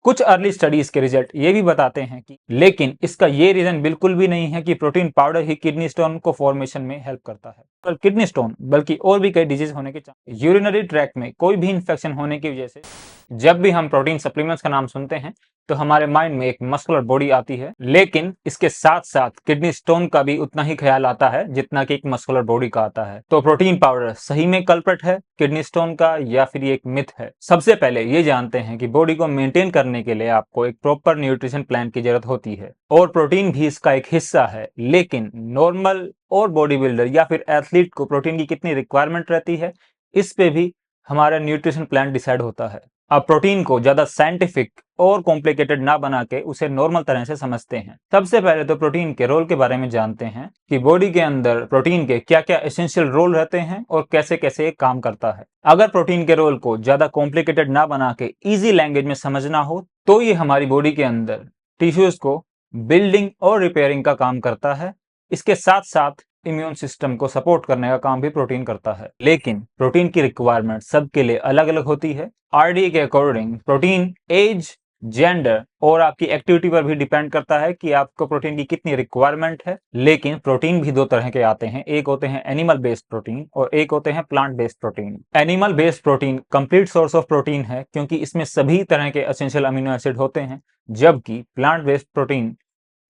कुछ early studies के result ये भी बताते हैं कि, लेकिन इसका ये रीजन बिल्कुल भी नहीं है कि प्रोटीन पाउडर ही किडनी स्टोन को फॉर्मेशन में हेल्प करता है। तो किडनी स्टोन बल्कि और भी कई डिजीज होने के चांस, यूरिनरी ट्रैक में कोई भी इंफेक्शन होने की वजह से जब भी हम प्रोटीन सप्लीमेंट्स का नाम सुनते हैं तो हमारे माइंड में एक मस्कुलर बॉडी आती है, लेकिन इसके साथ साथ किडनी स्टोन का भी उतना ही ख्याल आता है जितना कि एक मस्कुलर बॉडी का आता है। तो प्रोटीन पाउडर सही में कल्प्रिट है किडनी स्टोन का या फिर ये एक मिथ है? सबसे पहले ये जानते हैं कि बॉडी को मेंटेन करने के लिए आपको एक प्रॉपर न्यूट्रिशन प्लान की जरूरत होती है और प्रोटीन भी इसका एक हिस्सा है। लेकिन नॉर्मल और बॉडी बिल्डर या फिर एथलीट को प्रोटीन की कितनी रिक्वायरमेंट रहती है, इस पे भी हमारा न्यूट्रिशन प्लान डिसाइड होता है। अब प्रोटीन को ज्यादा साइंटिफिक और कॉम्प्लिकेटेड ना बना के उसे नॉर्मल तरह से समझते हैं। सबसे पहले तो प्रोटीन के रोल के बारे में जानते हैं कि बॉडी के अंदर प्रोटीन के क्या क्या एसेंशियल रोल रहते हैं और कैसे कैसे ये काम करता है। अगर प्रोटीन के रोल को ज्यादा कॉम्प्लिकेटेड ना बना के इजी लैंग्वेज में समझना हो तो ये हमारी बॉडी के अंदर टिश्यूज को बिल्डिंग और रिपेयरिंग का काम करता है। इसके साथ साथ इम्यून सिस्टम को सपोर्ट करने का काम भी प्रोटीन करता है। लेकिन प्रोटीन की रिक्वायरमेंट सबके लिए अलग अलग होती है। आरडीए के अकॉर्डिंग प्रोटीन एज, जेंडर और आपकी एक्टिविटी पर भी डिपेंड करता है कि आपको प्रोटीन की कितनी रिक्वायरमेंट है। लेकिन प्रोटीन भी दो तरह के आते हैं, एक होते हैं एनिमल बेस्ड प्रोटीन और एक होते हैं plant based protein. Animal based protein complete source of protein है क्योंकि इसमें सभी तरह के एसेंशियल अमीनो एसिड होते हैं, जबकि प्लांट बेस्ड प्रोटीन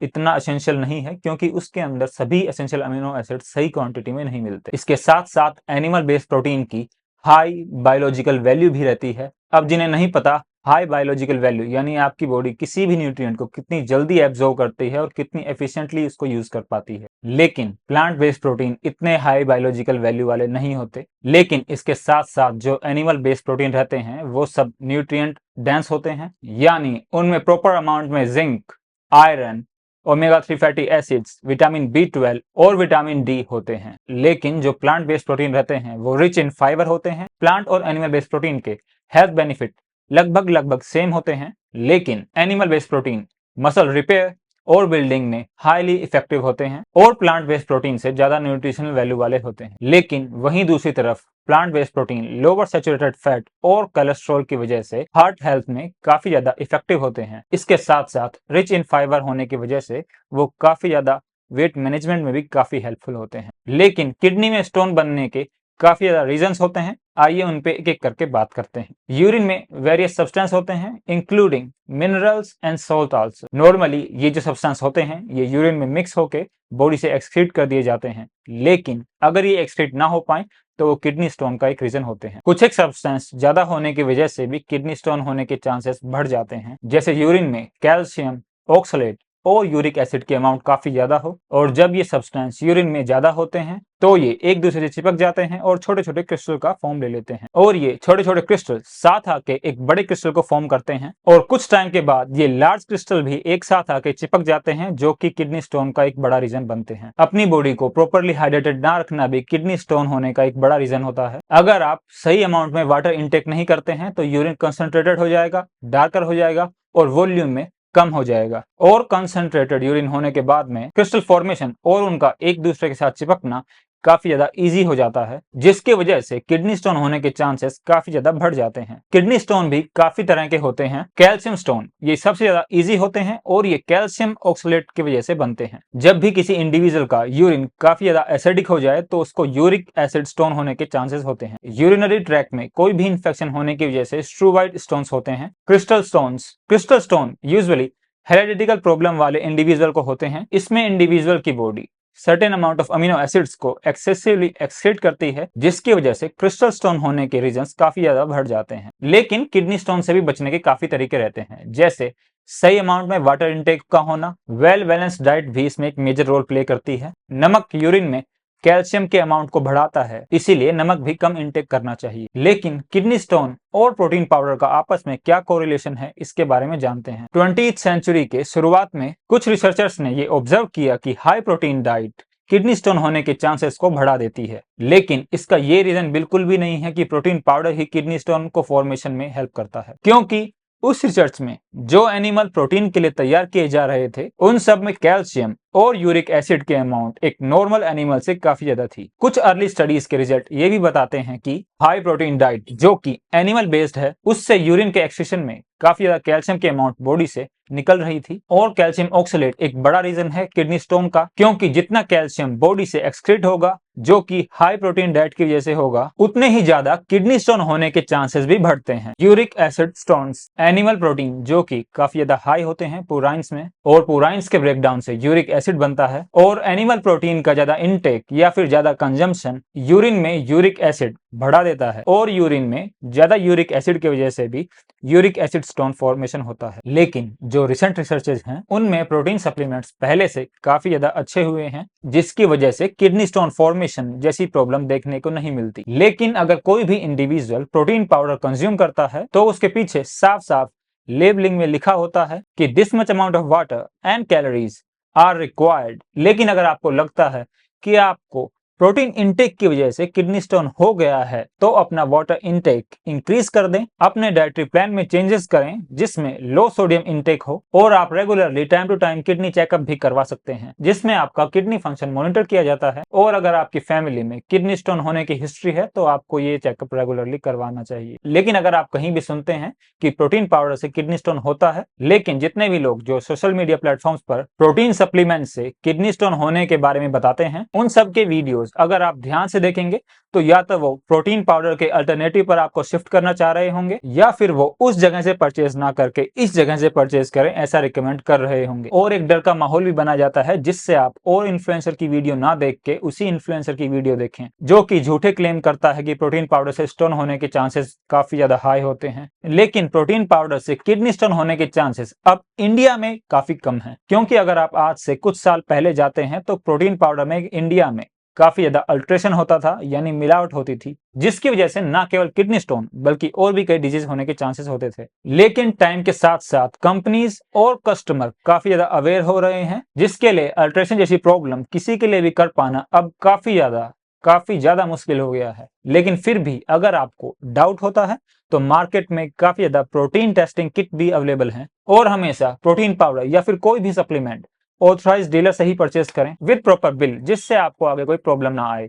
इतना एसेंशियल नहीं है क्योंकि उसके अंदर सभी एसेंशियल अमीनो एसिड सही क्वांटिटी में नहीं मिलते। इसके साथ साथ एनिमल बेस्ड प्रोटीन की हाई बायोलॉजिकल वैल्यू भी रहती है। अब जिन्हें नहीं पता, हाई बायोलॉजिकल वैल्यू यानी आपकी बॉडी किसी भी न्यूट्रिएंट को कितनी जल्दी एब्जॉर्ब करती है और कितनी एफिशिएंटली इसको यूज कर पाती है। लेकिन प्लांट बेस्ड प्रोटीन इतने हाई बायोलॉजिकल वैल्यू वाले नहीं होते। लेकिन इसके साथ साथ जो एनिमल बेस्ड प्रोटीन रहते हैं वो सब न्यूट्रिएंट डेंस होते हैं, यानी उनमें प्रॉपर अमाउंट में zinc, iron, omega 3 fatty acids, vitamin B12 और विटामिन डी होते हैं। लेकिन जो प्लांट बेस्ड प्रोटीन रहते हैं वो रिच इन फाइबर होते हैं। प्लांट और एनिमल बेस्ड प्रोटीन के हेल्थ बेनिफिट लगभग सेम होते हैं, लेकिन animal based protein muscle repair और बिल्डिंग में हाईली इफेक्टिव होते हैं और प्लांट बेस्ड प्रोटीन से ज्यादा न्यूट्रिशनल वैल्यू वाले होते हैं। लेकिन वहीं दूसरी तरफ plant based protein lower saturated fat और कोलेस्ट्रॉल की वजह से हार्ट हेल्थ में काफी ज्यादा इफेक्टिव होते हैं। इसके साथ साथ रिच इन फाइबर होने की वजह से वो काफी ज्यादा वेट मैनेजमेंट में भी काफी हेल्पफुल होते हैं। लेकिन किडनी में स्टोन बनने के काफी ज्यादा रीजंस होते हैं, आइए उन पे एक एक करके बात करते हैं। यूरिन में वेरियस सब्सटेंस होते हैं including minerals and salt also. Normally ये जो सब्सटेंस होते हैं ये यूरिन में मिक्स होके बॉडी से एक्सक्रीट कर दिए जाते हैं, लेकिन अगर ये एक्सक्रीट ना हो पाए तो वो किडनी स्टोन का एक रीजन होते हैं। कुछ एक सब्सटेंस ज्यादा होने की वजह से भी किडनी स्टोन होने के चांसेस बढ़ जाते हैं, जैसे यूरिन में कैल्शियम, ऑक्सलेट और यूरिक एसिड की अमाउंट काफी ज्यादा हो। और जब ये सब्सटेंस यूरिन में ज्यादा होते हैं तो ये एक दूसरे से चिपक जाते हैं और छोटे छोटे क्रिस्टल का फॉर्म ले लेते हैं और ये छोटे छोटे क्रिस्टल साथ आके एक बड़े क्रिस्टल को फॉर्म करते हैं और कुछ टाइम के बाद ये लार्ज क्रिस्टल भी एक साथ आके चिपक जाते हैं, जो कि किडनी स्टोन का एक बड़ा रीजन बनते हैं। अपनी बॉडी को प्रॉपर्ली हाइड्रेटेड ना रखना भी किडनी स्टोन होने का एक बड़ा रीजन होता है। अगर आप सही अमाउंट में वाटर इंटेक नहीं करते हैं तो यूरिन कंसंट्रेटेड हो जाएगा, डार्कर हो जाएगा और वॉल्यूम में कम हो जाएगा और कंसंट्रेटेड यूरिन होने के बाद में क्रिस्टल फॉर्मेशन और उनका एक दूसरे के साथ चिपकना काफी ज्यादा इजी हो जाता है, जिसकी वजह से किडनी स्टोन होने के चांसेस काफी ज्यादा बढ़ जाते हैं। किडनी स्टोन भी काफी तरह के होते हैं। कैल्शियम स्टोन ये सबसे ज्यादा इजी होते हैं और ये कैल्शियम ऑक्सलेट की वजह से बनते हैं। जब भी किसी इंडिविजुअल का यूरिन काफी ज्यादा एसिडिक हो जाए तो उसको यूरिक एसिड स्टोन होने के चांसेस होते हैं। यूरिनरी ट्रैक में कोई भी इंफेक्शन होने की वजह से स्ट्रूवाइड स्टोन्स होते हैं। क्रिस्टल स्टोन यूजुअली हेरेडिटिकल प्रॉब्लम वाले इंडिविजुअल को होते हैं। इसमें इंडिविजुअल की body certain amount of amino acids को एक्सेसिवली एक्सक्रीट करती है, जिसकी वजह से क्रिस्टल स्टोन होने के रीजंस काफी ज्यादा बढ़ जाते हैं। लेकिन किडनी स्टोन से भी बचने के काफी तरीके रहते हैं, जैसे सही अमाउंट में वाटर इंटेक का होना, वेल बैलेंस्ड डाइट भी इसमें एक मेजर रोल प्ले करती है। नमक यूरिन में कैल्शियम के अमाउंट को बढ़ाता है, इसीलिए नमक भी कम इंटेक करना चाहिए। लेकिन किडनी स्टोन और प्रोटीन पाउडर का आपस में क्या कोरिलेशन है, इसके बारे में जानते हैं। 20th सेंचुरी के शुरुआत में कुछ रिसर्चर्स ने ये ऑब्जर्व किया कि high protein diet kidney stone होने के चांसेस को बढ़ा देती है। लेकिन इसका ये रीजन बिल्कुल भी नहीं है कि प्रोटीन पाउडर ही किडनी स्टोन को फॉर्मेशन में हेल्प करता है, क्योंकि उस रिसर्च में जो एनिमल प्रोटीन के लिए तैयार किए जा रहे थे उन सब में कैल्शियम और यूरिक एसिड के अमाउंट एक नॉर्मल एनिमल से काफी ज्यादा थी। कुछ अर्ली स्टडीज के रिजल्ट ये भी बताते हैं कि हाई प्रोटीन डाइट जो कि एनिमल बेस्ड है, उससे यूरिन के एक्सक्रीशन में काफी ज्यादा कैल्शियम की अमाउंट बॉडी से निकल रही थी। और कैल्शियम ऑक्सलेट एक बड़ा रीजन है किडनी स्टोन का, क्योंकि जितना कैल्शियम बॉडी से एक्सक्रीट होगा जो कि हाई प्रोटीन डाइट की वजह से होगा, उतने ही ज्यादा किडनी स्टोन होने के चांसेस भी बढ़ते हैं। Uric acid stones animal protein जो कि काफी ज्यादा हाई होते हैं पुराइन्स में, और पुराइन्स के ब्रेकडाउन से यूरिक एसिड बनता है। और एनिमल प्रोटीन का ज्यादा इनटेक या फिर ज्यादा कंजम्पशन यूरिन में यूरिक एसिड बढ़ा देता है, और यूरिन में ज्यादा यूरिक एसिड की वजह से भी यूरिक एसिड स्टोन फॉर्मेशन होता है। लेकिन जो रिसेंट रिसर्चेज हैं उनमें प्रोटीन सप्लीमेंट्स पहले से काफी ज्यादा अच्छे हुए हैं, जिसकी वजह से किडनी स्टोन फॉर्मेशन जैसी प्रॉब्लम देखने को नहीं मिलती। लेकिन अगर कोई भी इंडिविजुअल प्रोटीन पाउडर कंज्यूम करता है तो उसके पीछे साफ साफ लेबलिंग में लिखा होता है कि this much amount of water and calories are required. लेकिन अगर आपको लगता है कि आपको प्रोटीन इंटेक की वजह से किडनी स्टोन हो गया है तो अपना वाटर इंटेक इंक्रीज कर दें, अपने डाइटरी प्लान में चेंजेस करें जिसमें लो सोडियम इंटेक हो, और आप regularly time to time kidney checkup भी करवा सकते हैं जिसमें आपका किडनी फंक्शन मॉनिटर किया जाता है। और अगर आपकी फैमिली में किडनी स्टोन होने की हिस्ट्री है तो आपको ये चेकअप रेगुलरली करवाना चाहिए। लेकिन अगर आप कहीं भी सुनते हैं कि प्रोटीन पाउडर से किडनी स्टोन होता है, लेकिन जितने भी लोग जो सोशल मीडिया प्लेटफॉर्म्स पर प्रोटीन सप्लीमेंट से किडनी स्टोन होने के बारे में बताते हैं, उन सब के वीडियोस अगर आप ध्यान से देखेंगे तो या तो वो प्रोटीन पाउडर के अल्टरनेटिव पर आपको शिफ्ट करना चाह रहे होंगे, या फिर वो उस जगह से परचेज ना करके इस जगह से परचेज करें ऐसा रिकमेंड कर रहे होंगे। और एक डर का माहौल भी बना जाता है जिससे आप और इन्फ्लुएंसर की वीडियो ना देख के उसी इन्फ्लुएंसर की वीडियो देखें जो कि झूठे क्लेम करता है कि प्रोटीन पाउडर से स्टोन होने के चांसेस काफी ज्यादा हाई होते हैं। लेकिन प्रोटीन पाउडर से किडनी स्टोन होने के चांसेस अब इंडिया में काफी कम है, क्योंकि अगर आप आज से कुछ साल पहले जाते हैं तो प्रोटीन पाउडर में इंडिया में काफी ज्यादा अल्ट्रेशन होता था, यानी मिलावट होती थी, जिसकी वजह से न केवल किडनी स्टोन बल्कि और भी कई डिजीज होने के चांसेस होते थे। लेकिन टाइम के साथ साथ कंपनीज और कस्टमर काफी ज्यादा अवेयर हो रहे हैं, जिसके लिए अल्ट्रेशन जैसी प्रॉब्लम किसी के लिए भी कर पाना अब काफी ज्यादा मुश्किल हो गया है। लेकिन फिर भी अगर आपको डाउट होता है तो मार्केट में काफी ज्यादा प्रोटीन टेस्टिंग किट भी अवेलेबल हैं, और हमेशा प्रोटीन पाउडर या फिर कोई भी सप्लीमेंट ऑथराइज्ड डीलर से ही परचेज करें विद प्रॉपर बिल, जिससे आपको आगे कोई प्रॉब्लम ना आए।